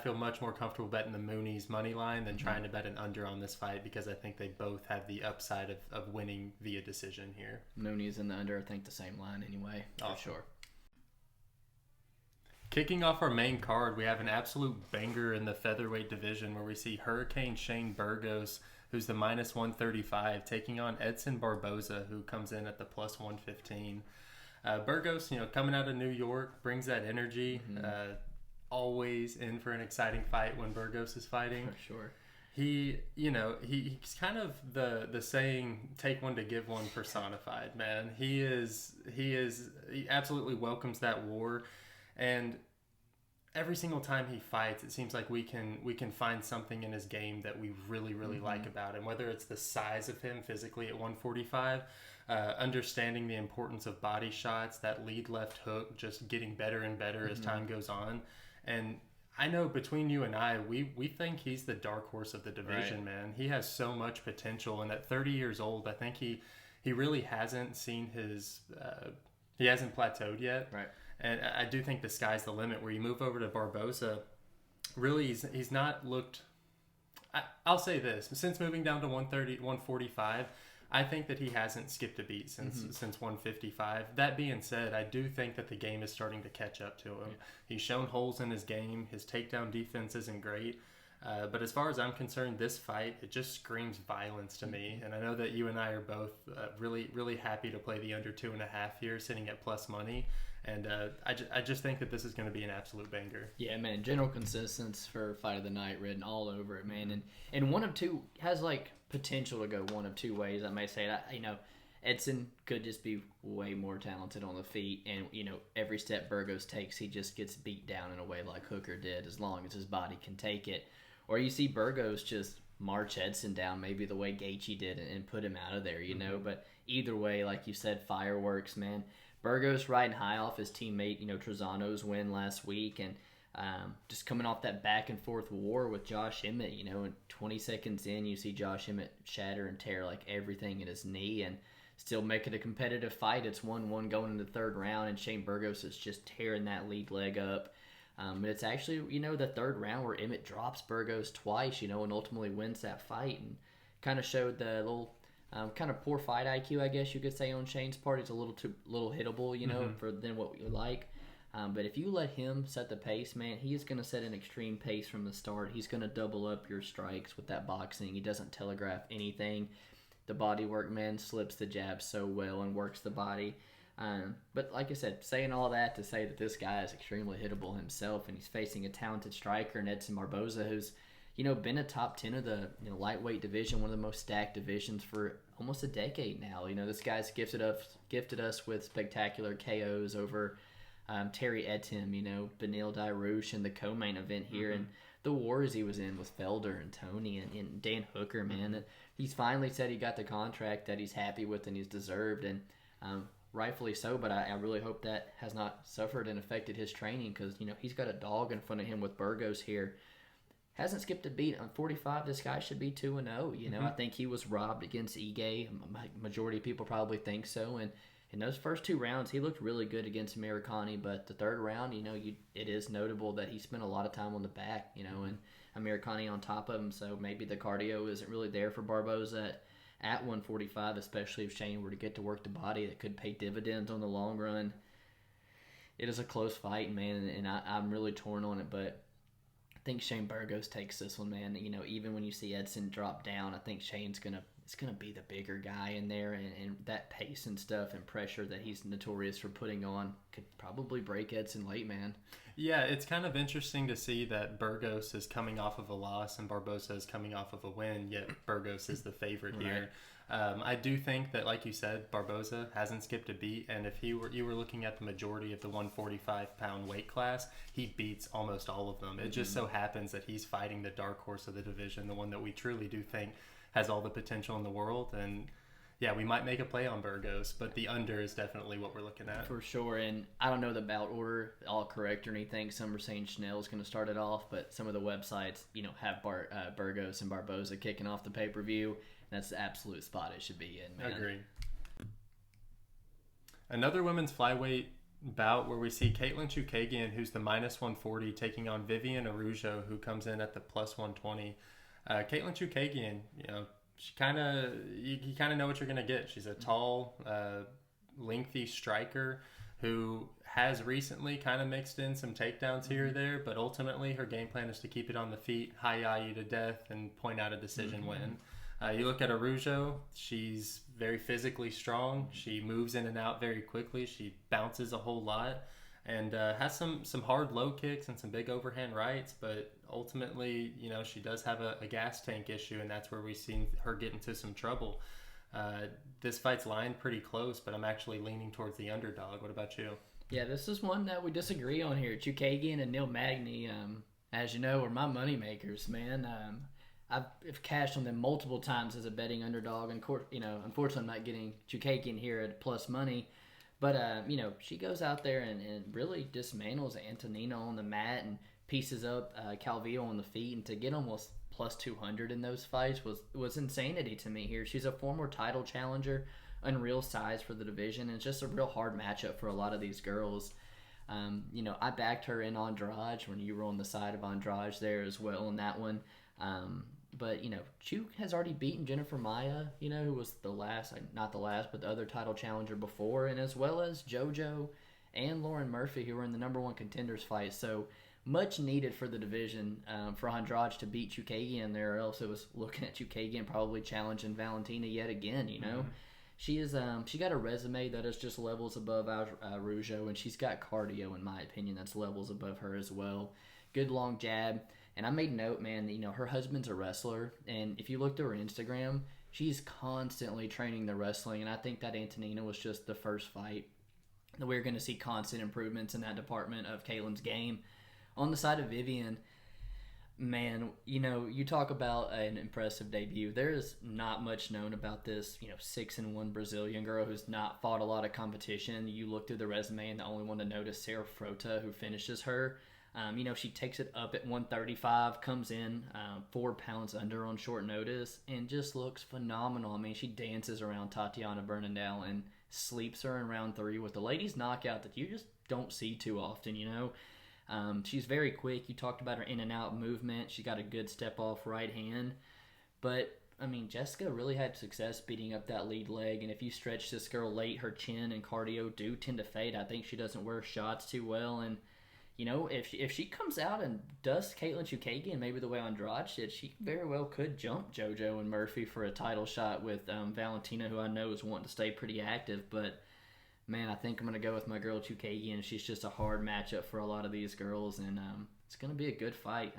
feel much more comfortable betting the Muniz money line than trying to bet an under on this fight, because I think they both have the upside of winning via decision here. Muniz and the under, I think the same line anyway, for sure. Kicking off our main card, we have an absolute banger in the featherweight division where we see Hurricane Shane Burgos, who's the minus 135, taking on Edson Barboza, who comes in at the plus 115. Burgos, coming out of New York, brings that energy. Always in for an exciting fight when Burgos is fighting. For sure. He's kind of the saying, take one to give one personified, man. He absolutely welcomes that war. And every single time he fights, it seems like we can find something in his game that we really, really like about him. Whether it's the size of him physically at 145, understanding the importance of body shots, that lead left hook just getting better and better as time goes on. And I know between you and I, we think he's the dark horse of the division, man. He has so much potential, and at 30 years old, I think he really hasn't seen his he hasn't plateaued yet. Right. And I do think the sky's the limit. Where you move over to Barboza, really he's not looked. I'll say this: since moving down to 130, 145, I think that he hasn't skipped a beat since 155. That being said, I do think that the game is starting to catch up to him. Yeah. He's shown holes in his game. His takedown defense isn't great. But as far as I'm concerned, this fight, it just screams violence to me. And I know that you and I are both really, really happy to play the under 2.5 here, sitting at plus money. And I just think that this is going to be an absolute banger. Yeah, man. General consensus for fight of the night written all over it, man. And one of two has like potential to go one of two ways. I may say that, Edson could just be way more talented on the feet, and every step Burgos takes, he just gets beat down in a way like Hooker did, as long as his body can take it. Or you see Burgos just march Edson down, maybe the way Gaethje did, and put him out of there, But either way, like you said, fireworks, man. Burgos riding high off his teammate, Trezano's win last week, and just coming off that back and forth war with Josh Emmett, and 20 seconds in, you see Josh Emmett shatter and tear like everything in his knee, and still make it a competitive fight. It's 1-1 going into the third round, and Shane Burgos is just tearing that lead leg up. But it's actually, the third round where Emmett drops Burgos twice, and ultimately wins that fight, and kind of showed the little kind of poor fight IQ, I guess you could say, on Shane's part. It's a little hittable, for than what we like. But if you let him set the pace, man, he is going to set an extreme pace from the start. He's going to double up your strikes with that boxing. He doesn't telegraph anything. The body work, man, slips the jab so well and works the body. But like I said, saying all that to say that this guy is extremely hittable himself, and he's facing a talented striker in Edson Barboza, who's been a top 10 of the lightweight division, one of the most stacked divisions for almost a decade now. This guy's gifted us with spectacular KOs over Terry Etim, Beneil Dariush in the co-main event here, and the wars he was in with Felder and Tony and Dan Hooker, man. That he's finally said he got the contract that he's happy with and he's deserved, and rightfully so. But I really hope that has not suffered and affected his training, because he's got a dog in front of him with Burgos here. Hasn't skipped a beat. On 45, this guy should be 2-0. I think he was robbed against Ige. Majority of people probably think so. And in those first two rounds, he looked really good against Americani. But the third round, it is notable that he spent a lot of time on the back, and Americani on top of him. So maybe the cardio isn't really there for Barboza at 145, especially if Shane were to get to work the body. That could pay dividends on the long run. It is a close fight, man, and I'm really torn on it, but I think Shane Burgos takes this one, man. Even when you see Edson drop down, I think Shane's gonna be the bigger guy in there, and that pace and stuff and pressure that he's notorious for putting on could probably break Edson late, man. Yeah, it's kind of interesting to see that Burgos is coming off of a loss and Barboza is coming off of a win, yet Burgos is the favorite here. I do think that, like you said, Barboza hasn't skipped a beat, and if you were looking at the majority of the 145-pound weight class, he beats almost all of them. It just so happens that he's fighting the dark horse of the division, the one that we truly do think has all the potential in the world. And yeah, we might make a play on Burgos, but the under is definitely what we're looking at. For sure, and I don't know the bout order all correct or anything. Some are saying Schnell is going to start it off, but some of the websites, have Burgos and Barboza kicking off the pay-per-view. That's the absolute spot it should be in, man. Agreed. Another women's flyweight bout where we see Katlyn Chookagian, who's the -140, taking on Viviane Araujo, who comes in at the +120. Katlyn Chookagian, she you kind of know what you're going to get. She's a tall, lengthy striker who has recently kind of mixed in some takedowns here or there, but ultimately her game plan is to keep it on the feet, high you to death, and point out a decision win. You look at Araujo, she's very physically strong. She moves in and out very quickly. She bounces a whole lot and has some hard low kicks and some big overhand rights. But ultimately, she does have a gas tank issue, and that's where we've seen her get into some trouble. This fight's lined pretty close, but I'm actually leaning towards the underdog. What about you? Yeah, this is one that we disagree on here. Chookagian and Neil Magny, as you know, are my money makers, man. I've cashed on them multiple times as a betting underdog, and unfortunately I'm not getting Chookagian here at plus money, but she goes out there and really dismantles Antonina on the mat and pieces up Calvillo on the feet, and to get almost plus 200 in those fights was insanity to me here. She's a former title challenger, unreal size for the division, and it's just a real hard matchup for a lot of these girls. I backed her in Andrade when you were on the side of Andrade there as well in that one. But, Chook has already beaten Jennifer Maia, who was the last, not the last, but the other title challenger before, and as well as JoJo and Lauren Murphy, who were in the number one contenders fight. So much needed for the division for Andrade to beat Chookagian there, or else it was looking at Chookagian probably challenging Valentina yet again, She got a resume that is just levels above Araujo, and she's got cardio, in my opinion, that's levels above her as well. Good long jab. And I made note, man, her husband's a wrestler, and if you look through her Instagram, she's constantly training the wrestling, and I think that Antonina was just the first fight that we're going to see constant improvements in that department of Katlyn's game. On the side of Viviane, man, you talk about an impressive debut. There is not much known about this, 6-1 Brazilian girl who's not fought a lot of competition. You look through the resume, and the only one to notice Sarah Frota, who finishes her. She takes it up at 135, comes in 4 pounds under on short notice, and just looks phenomenal. I mean, she dances around Tatiana Bernardel and sleeps her in round 3 with the ladies knockout that you just don't see too often, She's very quick. You talked about her in and out movement. She got a good step off right hand. But, Jessica really had success beating up that lead leg, and if you stretch this girl late, her chin and cardio do tend to fade. I think she doesn't wear shots too well, and if she comes out and does Katlyn Chookagian maybe the way Andrade did, she very well could jump JoJo and Murphy for a title shot with Valentina, who I know is wanting to stay pretty active. But, man, I think I'm going to go with my girl Chookagian. She's just a hard matchup for a lot of these girls, and it's going to be a good fight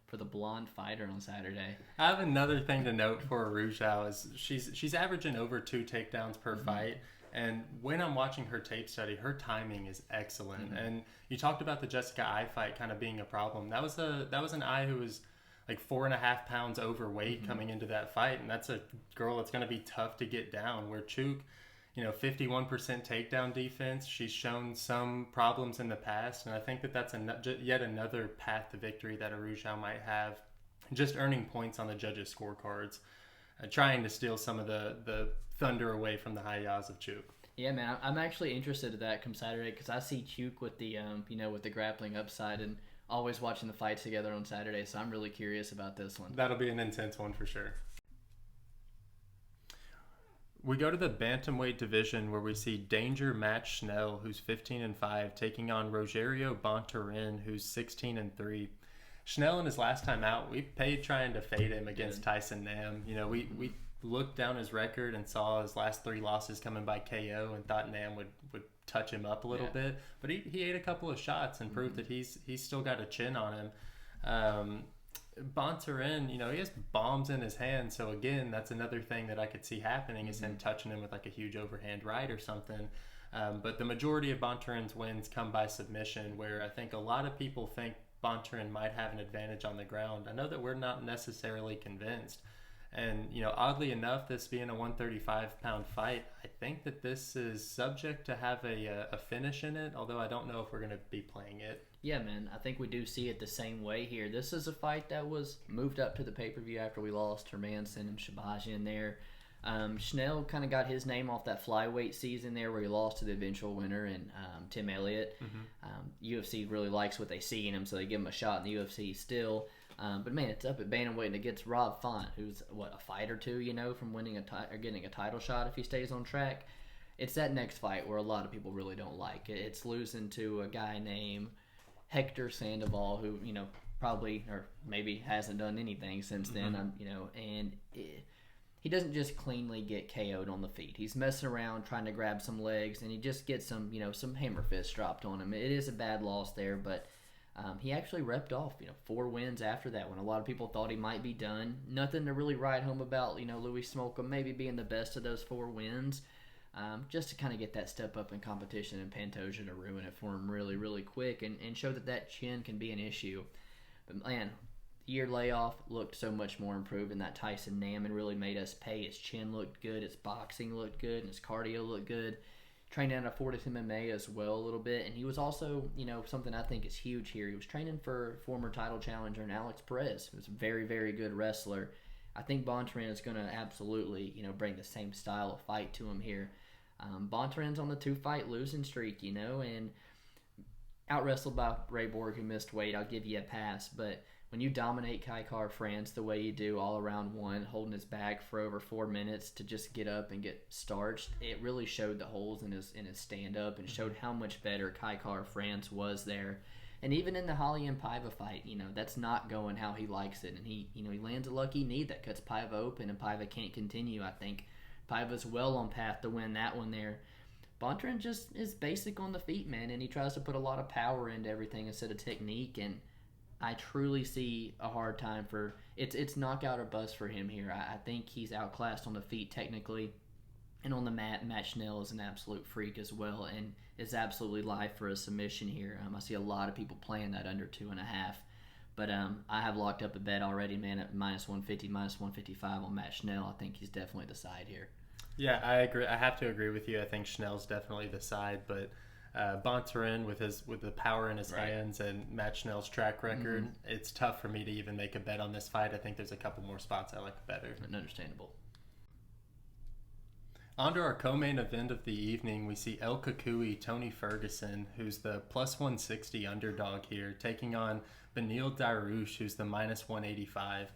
for the blonde fighter on Saturday. I have another thing to note for Araujo is she's averaging over 2 takedowns per fight. And when I'm watching her tape study, her timing is excellent. Mm-hmm. And you talked about the Jessica Eye fight kind of being a problem. That was an Eye who was like 4.5 pounds overweight coming into that fight, and that's a girl that's going to be tough to get down. Where Chook, 51% takedown defense. She's shown some problems in the past, and I think that's yet another path to victory that Araujo might have. Just earning points on the judges' scorecards, trying to steal some of the thunder away from the hi-yas of Chook. Yeah, man, I'm actually interested in that come Saturday because I see Chook with the with the grappling upside and always watching the fights together on Saturday, so I'm really curious about this one. That'll be an intense one for sure. We go to the bantamweight division where we see Danger Matt Schnell, who's 15-5, taking on Rogerio Bontorin, who's 16-3. Schnell, in his last time out, we paid trying to fade him against Tyson Nam. We looked down his record and saw his last 3 losses coming by KO and thought Nam would touch him up a little bit. But he ate a couple of shots and proved that he's still got a chin on him. Bontorin, he has bombs in his hand, so again, that's another thing that I could see happening is him touching him with like a huge overhand right or something. But the majority of Bontorin's wins come by submission, where I think a lot of people think Bontorin might have an advantage on the ground. I know that we're not necessarily convinced. And, oddly enough, this being a 135-pound fight, I think that this is subject to have a finish in it, although I don't know if we're going to be playing it. Yeah, man, I think we do see it the same way here. This is a fight that was moved up to the pay-per-view after we lost Hermanson and Chookagian there. Schnell kind of got his name off that flyweight season there where he lost to the eventual winner and Tim Elliott. UFC really likes what they see in him, so they give him a shot in the UFC still. But man, it's up at bantamweight and it gets Rob Font, who's a fight or two, from winning or getting a title shot if he stays on track. It's that next fight where a lot of people really don't like it. It's losing to a guy named Hector Sandoval, who probably or maybe hasn't done anything since then. He doesn't just cleanly get KO'd on the feet. He's messing around trying to grab some legs, and he just gets some hammer fists dropped on him. It is a bad loss there, but he actually repped off 4 wins after that when a lot of people thought he might be done. Nothing to really write home about Louis Smolka maybe being the best of those 4 wins, just to kind of get that step up in competition and Pantoja to ruin it for him really, really quick and show that chin can be an issue. But man, year layoff looked so much more improved, and that Tyson Nam really made us pay. His chin looked good, his boxing looked good, and his cardio looked good. Training out of Fortis MMA as well a little bit, and he was also, something I think is huge here. He was training for former title challenger Alex Perez, who's a very, very good wrestler. I think Bontorin is going to absolutely, bring the same style of fight to him here. Bontorin's on the 2-fight losing streak, and out-wrestled by Ray Borg, who missed weight. I'll give you a pass. But when you dominate Jacare France the way you do all around one, holding his back for over 4 minutes to just get up and get starched, it really showed the holes in his stand-up and showed how much better Jacare France was there. And even in the Holly and Paiva fight, that's not going how he likes it. And he lands a lucky knee that cuts Paiva open, and Paiva can't continue. I think Paiva's well on path to win that one there. Bontarin just is basic on the feet, man, and he tries to put a lot of power into everything instead of technique. And I truly see a hard time for it's knockout or bust for him here. I think he's outclassed on the feet technically. And on the mat, Matt Schnell is an absolute freak as well, and is absolutely live for a submission here. I see a lot of people playing that under 2.5. But I have locked up a bet already, man, at minus 150, minus 155 on Matt Schnell. I think he's definitely the side here. Yeah, I agree. I have to agree with you. I think Schnell's definitely the side, but Bontarin with the power in his hands and Matt Schnell's track record, it's tough for me to even make a bet on this fight. I think there's a couple more spots I like better. Understandable. On to our co-main event of the evening, we see El Cucuy, Tony Ferguson, who's the plus 160 underdog here, taking on Beneil Dariush, who's the minus 185.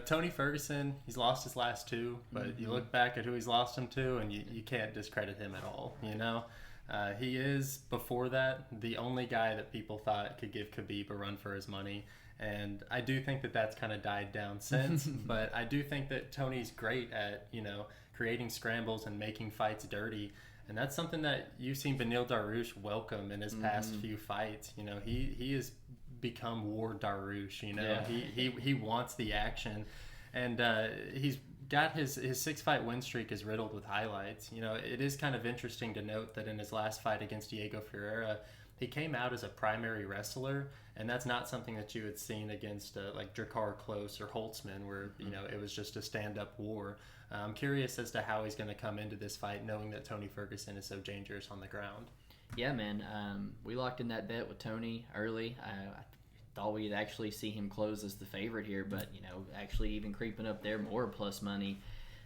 Tony Ferguson, he's lost his last two, but you look back at who he's lost them to, and you can't discredit him at all, He is, before that, the only guy that people thought could give Khabib a run for his money. And I do think that that's kind of died down since, but I do think that Tony's great at, creating scrambles and making fights dirty. And that's something that you've seen Beneil Dariush welcome in his past few fights. He has become War Dariush, he wants the action. And he's got his 6-fight win streak is riddled with highlights. It is kind of interesting to note that in his last fight against Diego Ferreira, he came out as a primary wrestler, and that's not something that you had seen against like Jacare Close or Holtzman, where it was just a stand-up war. I'm curious as to how he's going to come into this fight, knowing that Tony Ferguson is so dangerous on the ground. Yeah, man. We locked in that bet with Tony early. I thought we'd actually see him close as the favorite here, but actually even creeping up there more plus money.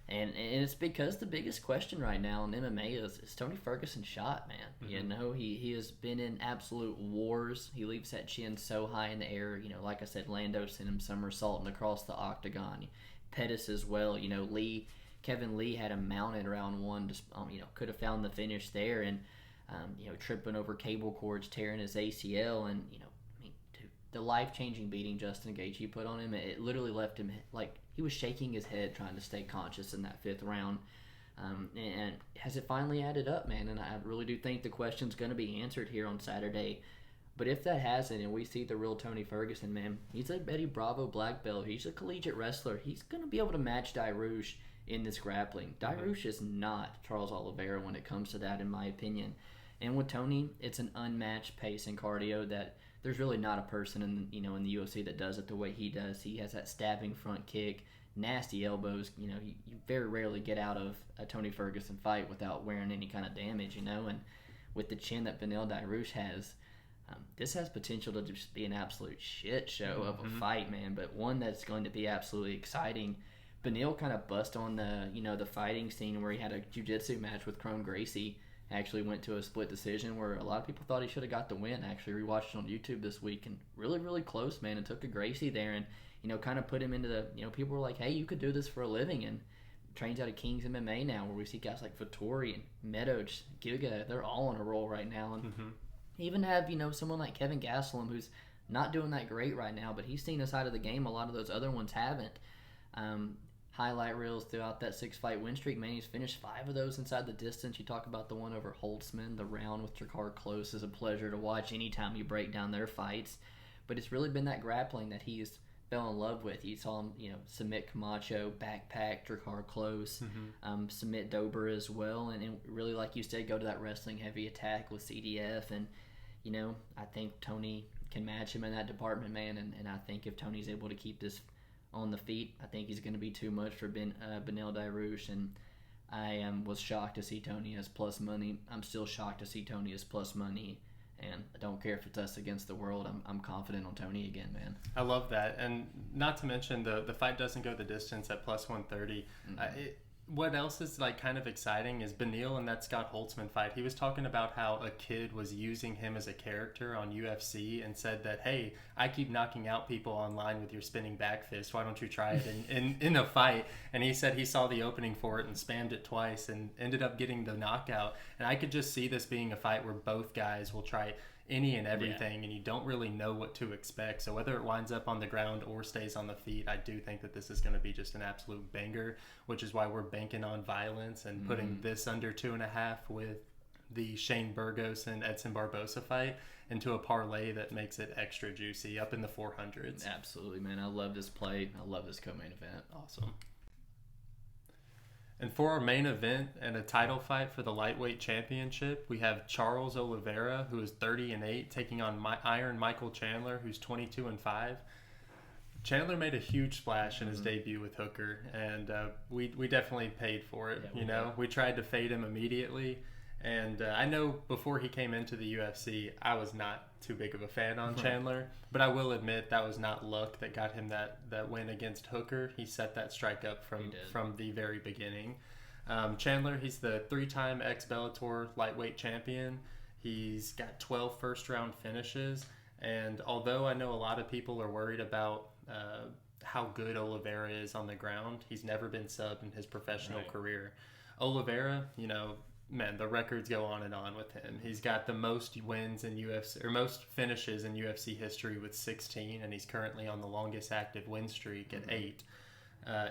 And it's because the biggest question right now in MMA is Tony Ferguson shot, man. He has been in absolute wars. He leaves that chin so high in the air. Like I said, Lando sent him somersaulting across the octagon. Pettis as well. Kevin Lee had him mounted round one. Just could have found the finish there, and tripping over cable cords, tearing his ACL, and the life-changing beating Justin Gaethje put on him, it literally left him like he was shaking his head trying to stay conscious in that 5th round. And has it finally added up, man? And I really do think the question's going to be answered here on Saturday. But if that hasn't, and we see the real Tony Ferguson, man, he's a Betty Bravo black belt. He's a collegiate wrestler. He's going to be able to match Dariush in this grappling. Dariush is not Charles Oliveira when it comes to that, in my opinion. And with Tony, it's an unmatched pace and cardio that there's really not a person in the UFC that does it the way he does. He has that stabbing front kick, nasty elbows. You very rarely get out of a Tony Ferguson fight without wearing any kind of damage. And with the chin that Beneil Dariush has, this has potential to just be an absolute shit show of a fight, man. But one that's going to be absolutely exciting. Beneil kind of bust on the fighting scene where he had a jiu-jitsu match with Chrome Gracie. Actually went to a split decision where a lot of people thought he should have got the win. I actually rewatched it on YouTube this week, and really, really close, man. And took a Gracie there and, kind of put him into the, people were like, hey, you could do this for a living. And trains out of King's MMA now, where we see guys like Vettori and Meadows, Giga, they're all on a roll right now. And even have, someone like Kevin Gastelum, who's not doing that great right now, but he's seen a side of the game a lot of those other ones haven't. Highlight reels throughout that 6-fight win streak, man. He's finished 5 of those inside the distance. You talk about the one over Holtzman, the round with Jacare Close is a pleasure to watch anytime you break down their fights. But it's really been that grappling that he's fell in love with. You saw him, submit Camacho, backpack Jacare Close, submit Dober as well, and really, like you said, go to that wrestling heavy attack with CDF. And I think Tony can match him in that department, man. And I think if Tony's able to keep this on the feet, I think he's going to be too much for Beneil Dariush, and I was shocked to see Tony as plus money. I'm still shocked to see Tony as plus money, and I don't care if it's us against the world. I'm confident on Tony again, man. I love that, and not to mention the fight doesn't go the distance at plus 130. What else is like kind of exciting is Beneil in that Scott Holtzman fight. He was talking about how a kid was using him as a character on UFC and said that, hey, I keep knocking out people online with your spinning back fist. Why don't you try it in a fight? And he said he saw the opening for it and spammed it twice and ended up getting the knockout. And I could just see this being a fight where both guys will try any and everything, and you don't really know what to expect. So whether it winds up on the ground or stays on the feet, I do think that this is going to be just an absolute banger, which is why we're banking on violence and putting this under 2.5 with the Shane Burgos and Edson Barboza fight into a parlay that makes it extra juicy up in the 400s. Absolutely, man. I love this play. I love this co-main event. Awesome. And for our main event and a title fight for the lightweight championship, we have Charles Oliveira, who is 30-8, taking on Iron Michael Chandler, who's 22-5. Chandler made a huge splash in his debut with Hooker, and we definitely paid for it. We tried to fade him immediately, and I know before he came into the UFC, I was not too big of a fan on Chandler, but I will admit that was not luck that got him that win against Hooker. He set that strike up from the very beginning. Chandler, he's the 3-time ex-Bellator lightweight champion. He's got 12 first-round finishes, and although I know a lot of people are worried about how good Oliveira is on the ground, he's never been subbed in his professional career. Oliveira, man, the records go on and on with him. He's got the most wins in UFC, or most finishes in UFC history with 16, and he's currently on the longest active win streak at 8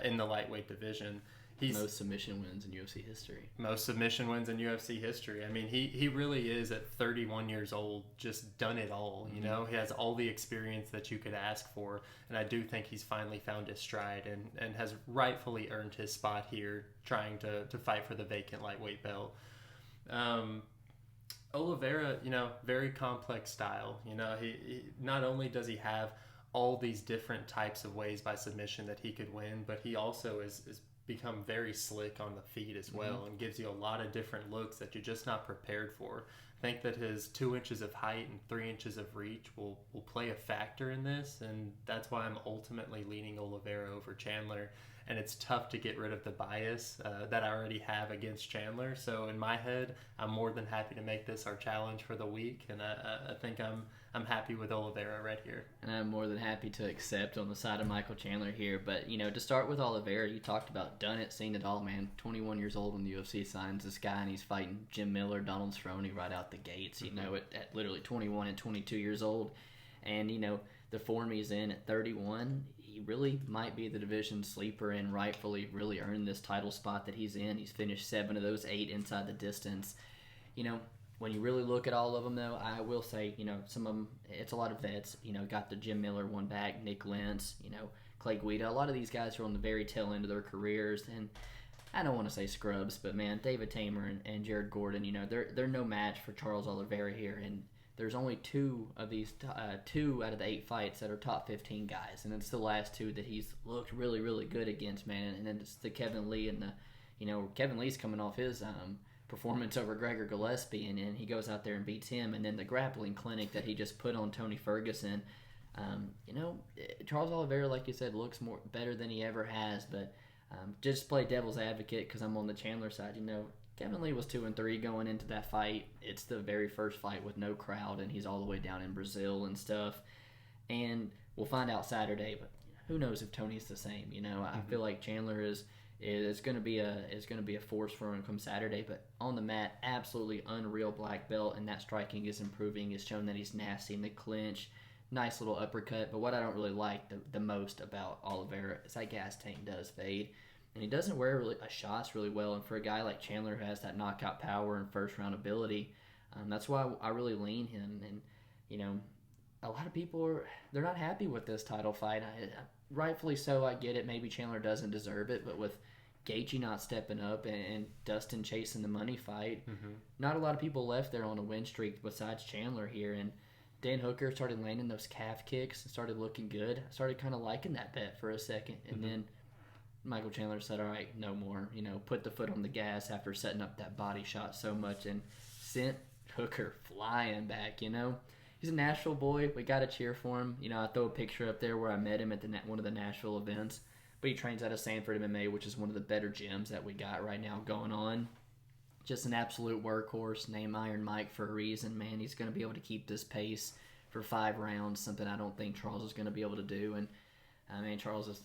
in the lightweight division. He's most submission wins in UFC history. Most submission wins in UFC history. I mean, he really is at 31 years old, just done it all. He has all the experience that you could ask for, and I do think he's finally found his stride and has rightfully earned his spot here, trying to fight for the vacant lightweight belt. Oliveira, very complex style. He not only does he have all these different types of ways by submission that he could win, but he also is become very slick on the feet as well, and gives you a lot of different looks that you're just not prepared for. I think that his 2 inches of height and 3 inches of reach will play a factor in this, and that's why I'm ultimately leaning Oliveira over Chandler. And it's tough to get rid of the bias that I already have against Chandler. So in my head, I'm more than happy to make this our challenge for the week, and I think I'm happy with Oliveira right here. And I'm more than happy to accept on the side of Michael Chandler here. But, to start with Oliveira, you talked about done it, seen it all, man. 21 years old when the UFC signs this guy, and he's fighting Jim Miller, Donald Cerrone right out the gates, at literally 21 and 22 years old. And, the form he's in at 31, he really might be the division sleeper and rightfully really earned this title spot that he's in. He's finished 7 of those 8 inside the distance. When you really look at all of them, though, I will say, some of them, it's a lot of vets. Got the Jim Miller one back, Nick Lentz, Clay Guida. A lot of these guys are on the very tail end of their careers, and I don't want to say scrubs, but, man, David Tamer and Jared Gordon, they're no match for Charles Oliveira here, and there's only 2 of these, 2 out of the 8 fights that are top 15 guys, and it's the last 2 that he's looked really, really good against, man. And then it's the Kevin Lee and Kevin Lee's coming off his performance over Gregor Gillespie, and he goes out there and beats him. And then the grappling clinic that he just put on Tony Ferguson. Charles Oliveira, like you said, looks better than he ever has, but just play devil's advocate because I'm on the Chandler side. Kevin Lee was 2-3 going into that fight. It's the very first fight with no crowd, and he's all the way down in Brazil and stuff. And we'll find out Saturday, but who knows if Tony's the same? I feel like Chandler is going to be a force for him come Saturday. But on the mat, absolutely unreal black belt, and that striking is improving. It's shown that he's nasty in the clinch. Nice little uppercut. But what I don't really like the most about Oliveira is that gas tank does fade. And he doesn't wear shots really well. And for a guy like Chandler who has that knockout power and first-round ability, that's why I really lean him. And, a lot of people they're not happy with this title fight. Rightfully so, I get it. Maybe Chandler doesn't deserve it. But with Gaethje not stepping up and Dustin chasing the money fight, not a lot of people left there on a win streak besides Chandler here. And Dan Hooker started landing those calf kicks and started looking good. I started kind of liking that bet for a second. And then Michael Chandler said, all right, no more. Put the foot on the gas after setting up that body shot so much and sent Hooker flying back, He's a Nashville boy. We got to cheer for him. I throw a picture up there where I met him at one of the Nashville events. but he trains out of Sanford MMA, which is one of the better gyms that we got right now going on. Just an absolute workhorse, named Iron Mike for a reason, man. He's going to be able to keep this pace for 5 rounds, something I don't think Charles is going to be able to do. And I mean, Charles has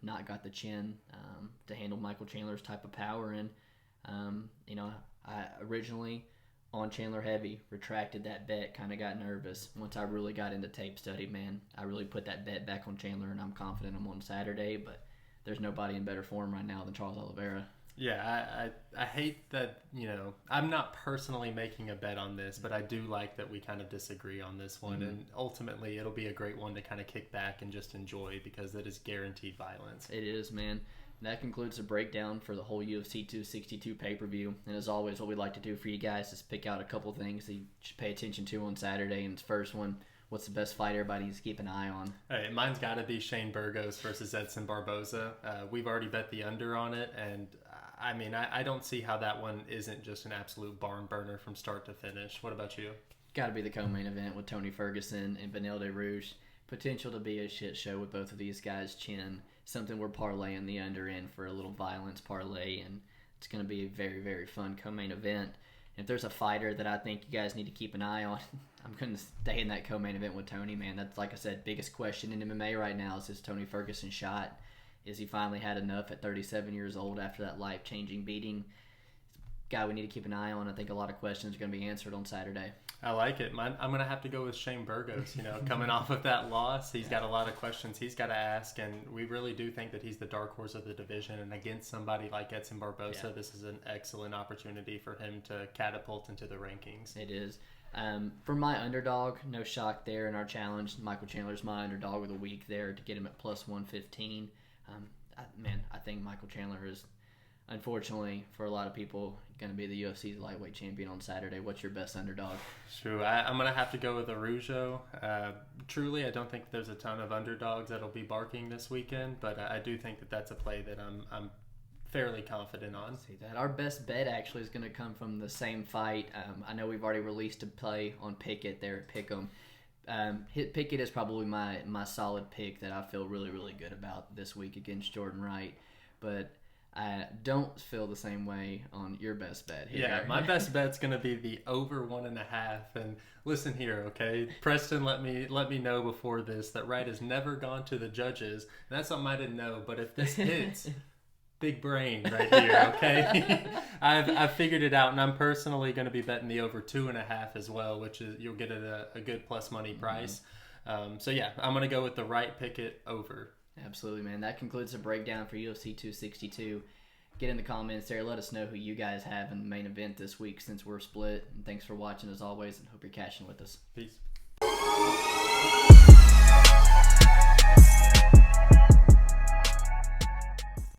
not got the chin to handle Michael Chandler's type of power. And, I originally on Chandler heavy, retracted that bet, kind of got nervous. Once I really got into tape study, man, I really put that bet back on Chandler, and I'm confident I'm on Saturday. But there's nobody in better form right now than Charles Oliveira. Yeah, I hate that, I'm not personally making a bet on this, but I do like that we kind of disagree on this one. Mm-hmm. And ultimately, it'll be a great one to kind of kick back and just enjoy, because it is guaranteed violence. It is, man. And that concludes the breakdown for the whole UFC 262 pay-per-view. And as always, what we'd like to do for you guys is pick out a couple things that you should pay attention to on Saturday. And the first one, what's the best fight everybody needs to keep an eye on? Hey, mine's got to be Shane Burgos versus Edson Barboza. We've already bet the under on it, and I mean, I don't see how that one isn't just an absolute barn burner from start to finish. What about you? Got to be the co-main event with Tony Ferguson and Beneil Dariush. Potential to be a shit show with both of these guys' chin. Something we're parlaying the under in for a little violence parlay, and it's going to be a very, very fun co-main event. If there's a fighter that I think you guys need to keep an eye on, I'm going to stay in that co-main event with Tony, man. That's, like I said, biggest question in MMA right now is Tony Ferguson shot? Is he finally had enough at 37 years old after that life-changing beating? Guy we need to keep an eye on. I think a lot of questions are going to be answered on Saturday. I like it. I'm going to have to go with Shane Burgos. Coming off of that loss, he's got a lot of questions he's got to ask, and we really do think that he's the dark horse of the division. And against somebody like Edson Barboza, This is an excellent opportunity for him to catapult into the rankings. It is. For my underdog, no shock there in our challenge. Michael Chandler's my underdog with a week there to get him at plus 115. I think Michael Chandler is, unfortunately, for a lot of people, going to be the UFC's lightweight champion on Saturday. What's your best underdog? True. I'm going to have to go with Araujo. Truly, I don't think there's a ton of underdogs that'll be barking this weekend, but I do think that that's a play that I'm fairly confident on. See that. Our best bet actually is going to come from the same fight. I know we've already released a play on Pickett there at Pick'em. Pickett is probably my solid pick that I feel really, really good about this week against Jordan Wright. But I don't feel the same way on your best bet here. Yeah, my best bet's going to be the over 1.5. And listen here, okay? Preston let me know before this that Wright has never gone to the judges. And that's something I didn't know. But if this hits, big brain right here, okay? I've figured it out, and I'm personally going to be betting the over 2.5 as well, which is you'll get it a good plus money price. So yeah, I'm going to go with the Wright Pickett over. Absolutely, man. That concludes the breakdown for UFC 262. Get in the comments there. Let us know who you guys have in the main event this week since we're split. And thanks for watching as always, and hope you're cashing with us. Peace.